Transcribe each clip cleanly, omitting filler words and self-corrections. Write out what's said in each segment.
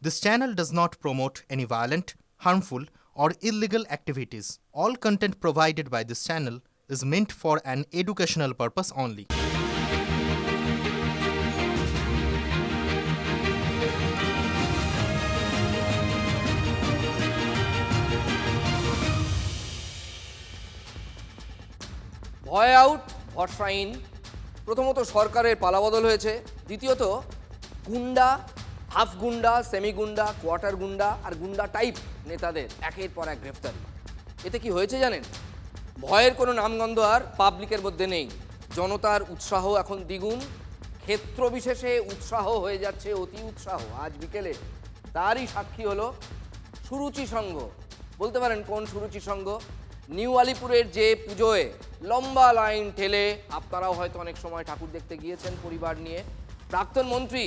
This channel does not promote any violent, harmful, or illegal activities. All content provided by this channel is meant for an educational purpose only. ভয় out, ভরসা in. প্রথমত সরকারের পালাবদল হয়েছে, দ্বিতীয়ত গুন্ডা, half গুন্ডা, semi গুন্ডা, quarter গুন্ডা আর গুন্ডা টাইপ নেতাদের একের পর এক গ্রেফতারি। এতে কি হয়েছে জানেন? ভয়ের কোনো নামগন্ধ আর পাবলিকের মধ্যে নেই। জনতার উৎসাহ এখন দ্বিগুণ, ক্ষেত্র বিশেষে উৎসাহ হয়ে যাচ্ছে অতি উৎসাহ। আজ বিকেলে তারই সাক্ষী হলো সুরুচি সংঘ। বলতে পারেন কোন সুরুচি সংঘ? নিউ আলিপুরের যে পুজোয় লম্বা লাইন ঠেলে, আপনারাও হয়তো অনেক সময় ঠাকুর দেখতে গিয়েছেন পরিবার নিয়ে। প্রাক্তন মন্ত্রী,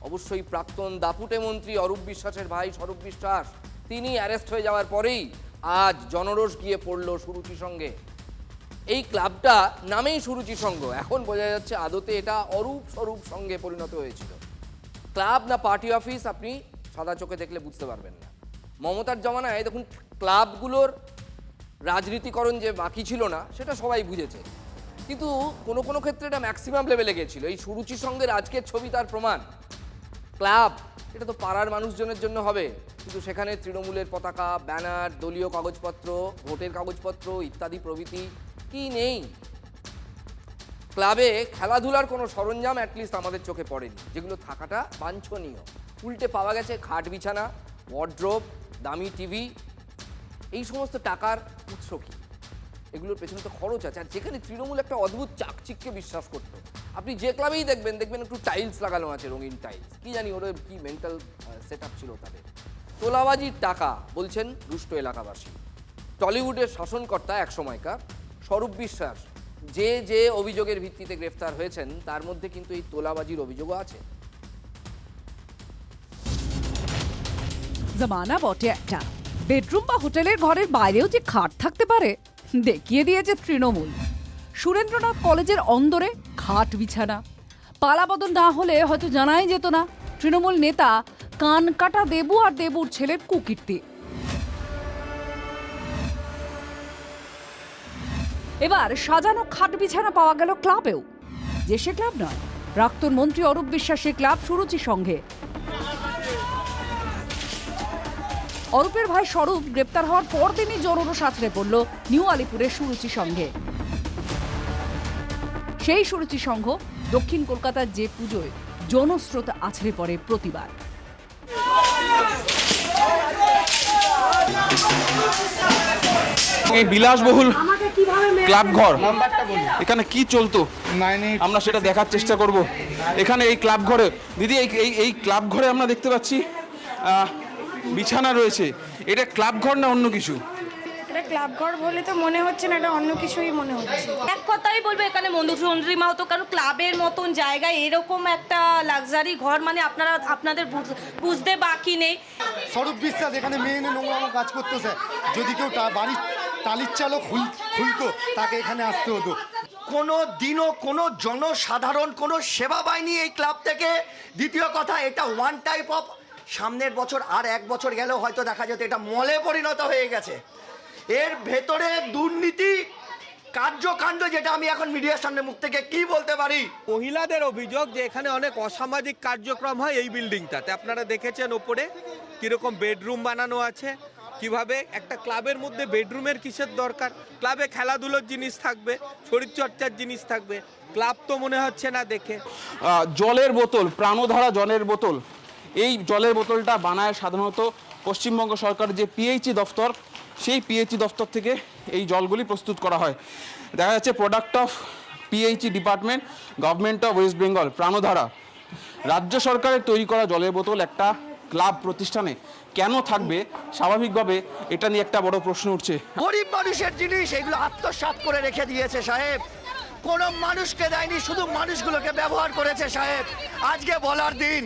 অবশ্যই প্রাক্তন দাপুটে মন্ত্রী অরূপ বিশ্বাসের ভাই স্বরূপ বিশ্বাস, তিনি অ্যারেস্ট হয়ে যাওয়ার পরেই আজ জনরোষ গিয়ে পড়ল সুরুচি সঙ্গে। এই ক্লাবটা নামেই সুরুচি সংঘ, এখন বোঝা যাচ্ছে আদতে এটা অরূপ স্বরূপ সঙ্গে পরিণত হয়েছিল। ক্লাব না পার্টি অফিস আপনি সাদা চোখে দেখলে বুঝতে পারবেন না। মমতার জমানায় দেখুন ক্লাবগুলোর রাজনীতিকরণ যে বাকি ছিল না সেটা সবাই বুঝেছে, কিন্তু কোনো কোনো ক্ষেত্রে এটা ম্যাক্সিমাম লেভেলে গেছিল। এই সুরুচি সঙ্গের আজকের ছবি তার প্রমাণ। ক্লাব এটা তো পাড়ার মানুষজনের জন্য হবে, কিন্তু সেখানে তৃণমূলের পতাকা, ব্যানার, দলীয় কাগজপত্র, ভোটের কাগজপত্র ইত্যাদি প্রভৃতি কি নেই। ক্লাবে খেলাধুলার কোনো সরঞ্জাম অ্যাটলিস্ট আমাদের চোখে পড়েনি, যেগুলো থাকাটা বাঞ্ছনীয়। উল্টে পাওয়া গেছে খাট বিছানা, ওয়ার্ড্রোব, দামি টিভি। এই সমস্ত টাকার উৎস কি? এগুলোর পেছনে তো খরচ আছে। আর যেখানে তৃণমূল একটা অদ্ভুত চাকচিক্যে বিশ্বাস করতো, আপনি যে ক্লাবেই দেখবেন একটু টাইলস লাগানো আছে, রঙিন টাইলস। কি জানি ওদের কি মেন্টাল সেট আপ ছিল তাদের। তোলাবাজির টাকা বলছেন দুষ্ট এলাকাবাসী। টলিউডের শাসনকর্তা এক সময়কার স্বরূপ বিশ্বাস যে যে অভিযোগের ভিত্তিতে গ্রেফতার হয়েছেন তার মধ্যে কিন্তু এই তোলাবাজির অভিযোগও আছে। জামানা বটে একটা, বেডরুম বা হোটেলের ঘরের বাইরেও যে খাট থাকতে পারে দেখিয়ে দিয়েছে তৃণমূল। সুরেন্দ্রনাথ কলেজের অন্দরে খাট বিছানা। পালাবদল না হলে হয়তো জানাই যেত না তৃণমূল নেতা কান কাটা দেবু আর দেবুর ছেলের কুকীর্তি। এবার সাজানো খাট বিছানা পাওয়া গেল ক্লাবেও। যে সে ক্লাব নয়, প্রাক্তন মন্ত্রী অরূপ বিশ্বাসের ক্লাব সুরুচি সংঘে। অরূপের ভাই স্বরূপ গ্রেপ্তার হওয়ার পরদিনই জনরোষ আছড়ে পড়ল নিউ আলিপুরের সুরুচি সংঘে। সেই সুরুচি সংঘ দক্ষিণ কলকাতার যে পুজোয় জনস্রোত আছড়ে পড়ে প্রতিবার। এই বিলাসবহুল ক্লাব ঘর, এখানে কি চলতো আমরা সেটা দেখার চেষ্টা করব। এখানে এই ক্লাব ঘরে দিদি, এই ক্লাব ঘরে আমরা দেখতে পাচ্ছি বিছানা রয়েছে। এটা ক্লাব ঘর না অন্য কিছু? এটা ক্লাব ঘর বলে তো মনে হচ্ছে না, এটা অন্য কিছুই মনে হচ্ছে। এক কথাই বলবো, এখানে মধুচন্দ্রিমাও তো কারণ ক্লাবের মতন জায়গায় এরকম একটা লাক্সারি ঘর মানে আপনাদের বুঝতে বাকি নেই। স্বরূপ বিশ্বাস এখানে মেয়ে নোংরা কাজ করতেছে। যদি কেউ বাড়ির টালির চালক খুলতো তাকে এখানে আসতে হতো। কোনো দিনও কোনো জনসাধারণ কোনো সেবা পায়নি এই ক্লাব থেকে। দ্বিতীয় কথা, এটা ওয়ান টাইপ অফ, সামনের বছর আর এক বছর গেলেও হয়তো দেখা যেত এটা মলে পরিণত হয়ে গেছে। এর ভেতরে দুর্নীতি কার্যকাণ্ড, যেটা আমি এখন মিডিয়ার সামনে মুখ থেকে কি বলতে পারি। মহিলাদের অভিযোগ যে এখানে অনেক অসামাজিক কার্যক্রম হয় এই বিল্ডিংটাতে। আপনারা দেখেছেন ওপরে কিরকম বেডরুম বানানো আছে, কিভাবে একটা ক্লাবের মধ্যে বেডরুমের কিসের দরকার? ক্লাবে খেলাধুলোর জিনিস থাকবে, শরীরচর্চার জিনিস থাকবে, ক্লাব তো মনে হচ্ছে না দেখে। জলের বোতল, প্রাণধারা জলের বোতল, এই জলের বোতলটা বানায় সাধারণত পশ্চিমবঙ্গ সরকার যে পিএইচই দফতর, সেই পিএইচই দফতর থেকে এই জলগুলি প্রস্তুত করা হয়। দেখা যাচ্ছে product of PHE department, government of West Bengal, Prandhara. রাজ্য সরকারের তৈরি করা জলের বোতল একটা ক্লাব প্রতিষ্ঠানে কেন থাকবে? স্বাভাবিকভাবে এটা নিয়ে একটা বড় প্রশ্ন উঠছে। গরিব মানুষের জিনিস এগুলো আত্মসাৎ করে রেখে দিয়েছে সাহেব। কোনো মানুষকে দেয়নি, শুধু মানুষগুলোকে ব্যবহার করেছে সাহেব। আজকে বলার দিন।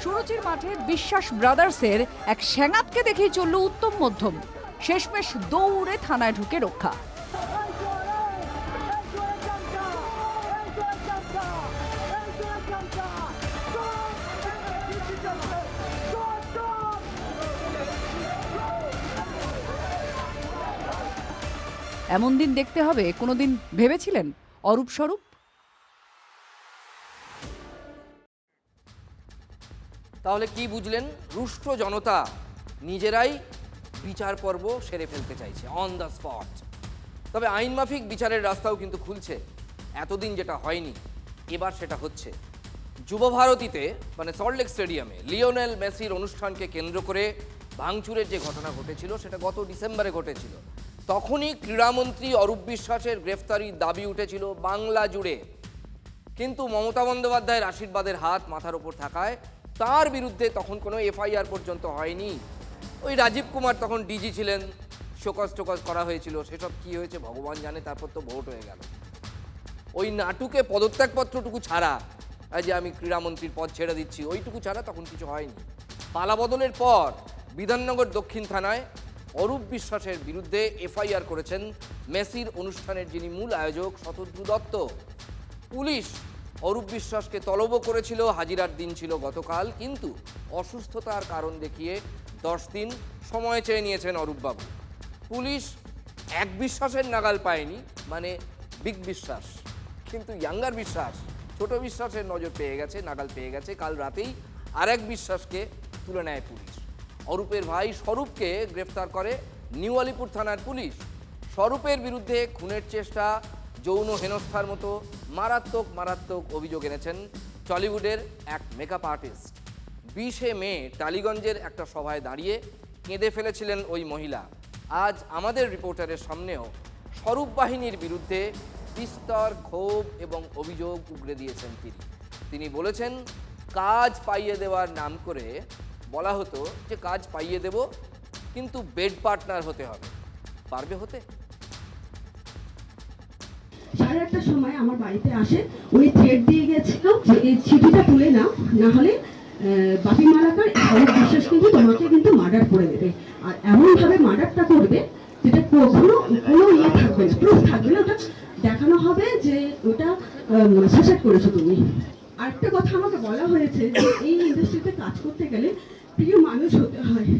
সুরুচির মাঠে বিশ্বাস ব্রাদার্সের এক সেনাতকে দেখেই চলল উত্তম মধ্যম। শেষমেশ দৌড়ে থানায় ঢুকে রক্ষা। এমন দিন দেখতে হবে কোনোদিন ভেবেছিলেন অরূপ স্বরূপ? তাহলে কি বুঝলেন? রুষ্ট জনতা নিজেরাই বিচার পর্ব সেরে ফেলতে চাইছে অন দ্য স্পট। তবে আইনমাফিক বিচারের রাস্তাও কিন্তু খুলছে। এতদিন যেটা হয়নি, এবার সেটা হচ্ছে। যুবভারতীতে মানে সল্টলেক স্টেডিয়ামে লিওনেল মেসির অনুষ্ঠানকে কেন্দ্র করে ভাঙচুরের যে ঘটনা ঘটেছিল সেটা গত ডিসেম্বরে ঘটেছিল। তখনই ক্রীড়ামন্ত্রী অরূপ বিশ্বাসের গ্রেফতারির দাবি উঠেছিল বাংলা জুড়ে। কিন্তু মমতা বন্দ্যোপাধ্যায়ের আশীর্বাদের হাত মাথার ওপর থাকায় তার বিরুদ্ধে তখন কোনো এফআইআর পর্যন্ত হয়নি। ওই রাজীব কুমার তখন ডিজি ছিলেন, শোকজ টোকজ করা হয়েছিল, সেসব কি হয়েছে ভগবান জানে। তারপর তো ভোট হয়ে গেল। ওই নাটুকে পদত্যাগপত্রটুকু ছাড়া, যে আমি ক্রীড়ামন্ত্রীর পদ ছেড়ে দিচ্ছি, ওইটুকু ছাড়া তখন কিছু হয়নি। পালাবদলের পর বিধাননগর দক্ষিণ থানায় অরূপ বিশ্বাসের বিরুদ্ধে এফআইআর করেছেন মেসির অনুষ্ঠানের যিনি মূল আয়োজক শতদ্রু দত্ত। পুলিশ অরূপ বিশ্বাসকে তলবও করেছিল, হাজিরার দিন ছিল গতকাল, কিন্তু অসুস্থতার কারণ দেখিয়ে 10 দিন সময় চেয়ে নিয়েছেন অরূপবাবু। পুলিশ এক বিশ্বাসের নাগাল পায়নি, মানে বিগ বিশ্বাস, কিন্তু ইয়াঙ্গার বিশ্বাস, ছোট বিশ্বাসের নজর পেয়ে গেছে, নাগাল পেয়ে গেছে। কাল রাতেই আরেক বিশ্বাসকে তুলে নেয় পুলিশ। অরূপের ভাই স্বরূপকে গ্রেফতার করে নিউ আলিপুর থানার পুলিশ। স্বরূপের বিরুদ্ধে খুনের চেষ্টা, যৌন হেনস্থার মতো মারাত্মক অভিযোগ এনেছেন টলিউডের এক মেকআপ আর্টিস্ট। 20শে মে টালিগঞ্জের একটা সভায় দাঁড়িয়ে কেঁদে ফেলেছিলেন ওই মহিলা। আজ আমাদের রিপোর্টারের সামনেও স্বরূপ বাহিনীর বিরুদ্ধে বিস্তর ক্ষোভ এবং অভিযোগ উগরে দিয়েছেন তিনি বলেছেন, কাজ পাইয়ে দেওয়ার নাম করে বলা হতো যে কাজ পাইয়ে দেব, কিন্তু বেড পার্টনার হতে হবে। পারবে হতে? 1:30টার সময় আমার বাড়িতে আসে, উনি থ্রেট দিয়ে গেছিল যে এই চিঠিটা তুলে নাও, না হলে বাপি মালাকার অরূপ বিশ্বাস কিন্তু তোমাকে কিন্তু মার্ডার করে দেবে, আর এমন ভাবে মার্ডারটা করবে যেটা কখনো কোনো ইয়ে থাকবে না, প্রুফ থাকবে না, ওটা দেখানো হবে যে ওটা সুসাইড করেছো তুমি। আরেকটা কথা আমাকে বলা হয়েছে যে এই ইন্ডাস্ট্রিতে কাজ করতে গেলে প্রিয় মানুষ হতে হয়।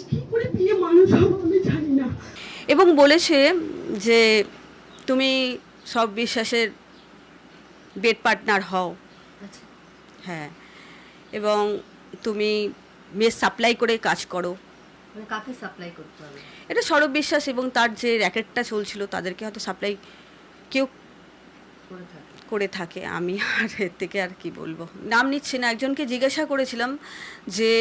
কি করে প্রিয় মানুষ হবো আমি জানি না। এবং বলেছে যে তুমি সব বিশ্বাসের বেড পার্টনার হও, হ্যাঁ, এবং তুমি মেস সাপ্লাই করে কাজ করো। কাকে সাপ্লাই করতে হবে? এটা স্বরূপ বিশ্বাস এবং তার যে র্যাকেটটা চলছিল তাদেরকে হয়তো সাপ্লাই কেউ করে থাকে। আমি আর এর থেকে আর কি বলবো, নাম নিচ্ছি না। একজনকে জিজ্ঞাসা করেছিলাম যে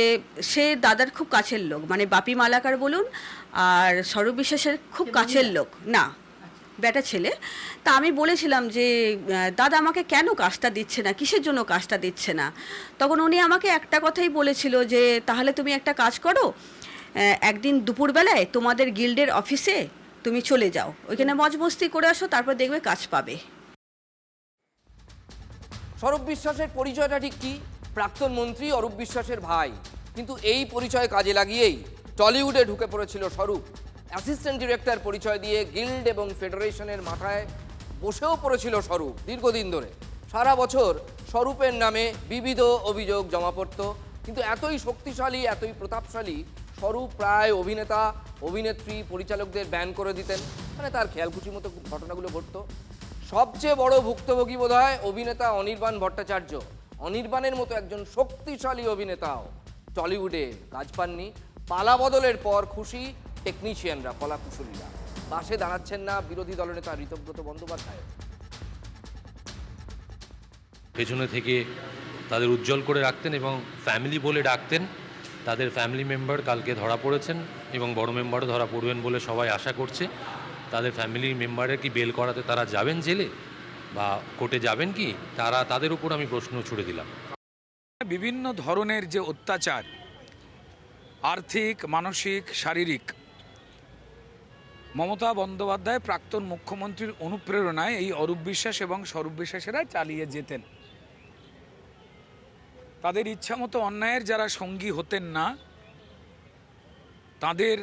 সে দাদার খুব কাছের লোক, মানে বাপি মালাকার বলুন আর স্বরূপ বিশ্বাসের খুব কাছের লোক না, বেটা ছেলে। তা আমি বলেছিলাম যে দাদা আমাকে কেন কাজটা দিচ্ছে না, কিসের জন্য কাজটা দিচ্ছে না। তখন উনি আমাকে একটা কথাই বলেছিল যে তাহলে তুমি একটা কাজ করো, একদিন দুপুরবেলায় তোমাদের গিল্ডের অফিসে তুমি চলে যাও, ওইখানে মজমস্তি করে আসো, তারপর দেখবে কাজ পাবে। স্বরূপ বিশ্বাসের পরিচয়টা ঠিক কি? প্রাক্তন মন্ত্রী অরূপ বিশ্বাসের ভাই। কিন্তু এই পরিচয় কাজে লাগিয়েই টলিউডে ঢুকে পড়েছিল স্বরূপ। অ্যাসিস্ট্যান্ট ডিরেক্টর পরিচয় দিয়ে গিল্ড এবং ফেডারেশনের মাথায় বসেও পড়েছিল স্বরূপ দীর্ঘদিন ধরে। সারা বছর স্বরূপের নামে বিবিধ অভিযোগ জমা পড়ত, কিন্তু এতই শক্তিশালী, এতই প্রতাপশালী স্বরূপ প্রায় অভিনেতা, অভিনেত্রী, পরিচালকদের ব্যান করে দিতেন, মানে তার খেয়ালখুশি মতো ঘটনাগুলো ঘটতো। সবচেয়ে বড় ভুক্তভোগী বোধহয় অভিনেতা অনির্বাণ ভট্টাচার্য। অনির্বাণের মতো একজন শক্তিশালী অভিনেতাও টলিউডে কাজ পাননি। পালাবদলের পর খুশি টেকনিশিয়ানরা, কলাকুশলীরা। পাশে দাঁড়াচ্ছেন না বিরোধী দলনেতা ঋতব্রত বন্দ্যোপাধ্যায়। পেছনে থেকে তাদের উজ্জ্বল করে রাখতেন এবং ফ্যামিলি বলে ডাকতেন। তাদের ফ্যামিলি মেম্বার কালকে ধরা পড়েছেন এবং বড় মেম্বারও ধরা পড়বেন বলে সবাই আশা করছে। তাদের ফ্যামিলি মেম্বারের কি বেল করাতে তারা যাবেন জেলে বা কোর্টে যাবেন কি, তাদের উপর আমি প্রশ্ন ছুড়ে দিলাম। বিভিন্ন ধরনের যে অত্যাচার, আর্থিক, মানসিক, শারীরিক, মমতা বন্দ্যোপাধ্যায় প্রাক্তন মুখ্যমন্ত্রীর অনুপ্রেরণায় এই অরূপ বিশ্বাস এবং স্বরূপ বিশ্বাসেরা চালিয়ে যেতেন। তাদের ইচ্ছামতো অন্যায়ের যারা সঙ্গী হতেন না তাদের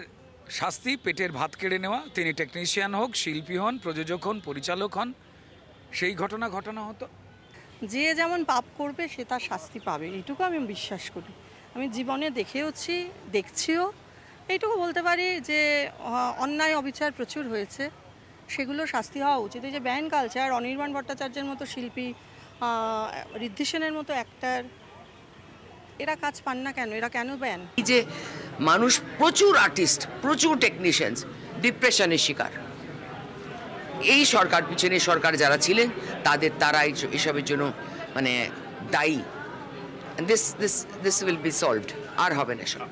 শাস্তি পেটের ভাত কেড়ে নেওয়া। তিনি টেকনিশিয়ান হোক, শিল্পী হন, প্রযোজক হন, পরিচালক হন, সেই ঘটনা ঘটানো হতো। যে যেমন পাপ করবে সে তার শাস্তি পাবে, এইটুকু আমি বিশ্বাস করি। আমি জীবনে দেখেওছি, দেখছিও। এইটুকু বলতে পারি যে অন্যায় অবিচার প্রচুর হয়েছে, সেগুলো শাস্তি হওয়া উচিত। এই যে ব্যান কালচার, অনির্বাণ ভট্টাচার্যের মতো শিল্পী, ঋদ্ধি সেনের মতো অ্যাক্টার, এরা কাজ পান না কেন? এরা কেন ব্যান? এই যে মানুষ, প্রচুর আর্টিস্ট, প্রচুর টেকনিশিয়ানস ডিপ্রেশনের শিকার। এই সরকার পিছনে সরকার যারা ছিলেন তারা এসবের জন্য মানে দায়ী। This will be solved. আর হবে না সব।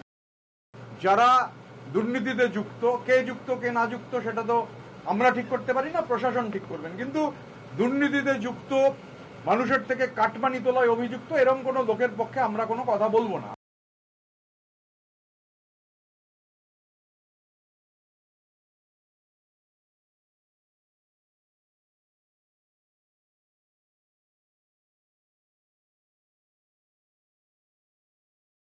যারা দুর্নীতিতে যুক্ত, কে যুক্ত কে না যুক্ত সেটা তো আমরা ঠিক করতে পারি না, প্রশাসন ঠিক করবেন। কিন্তু দুর্নীতিতে যুক্ত, মানুষের থেকে কাটমানি তোলায় অভিযুক্ত এরকম কোনো লোকের পক্ষে আমরা কোনো কথা বলবো না।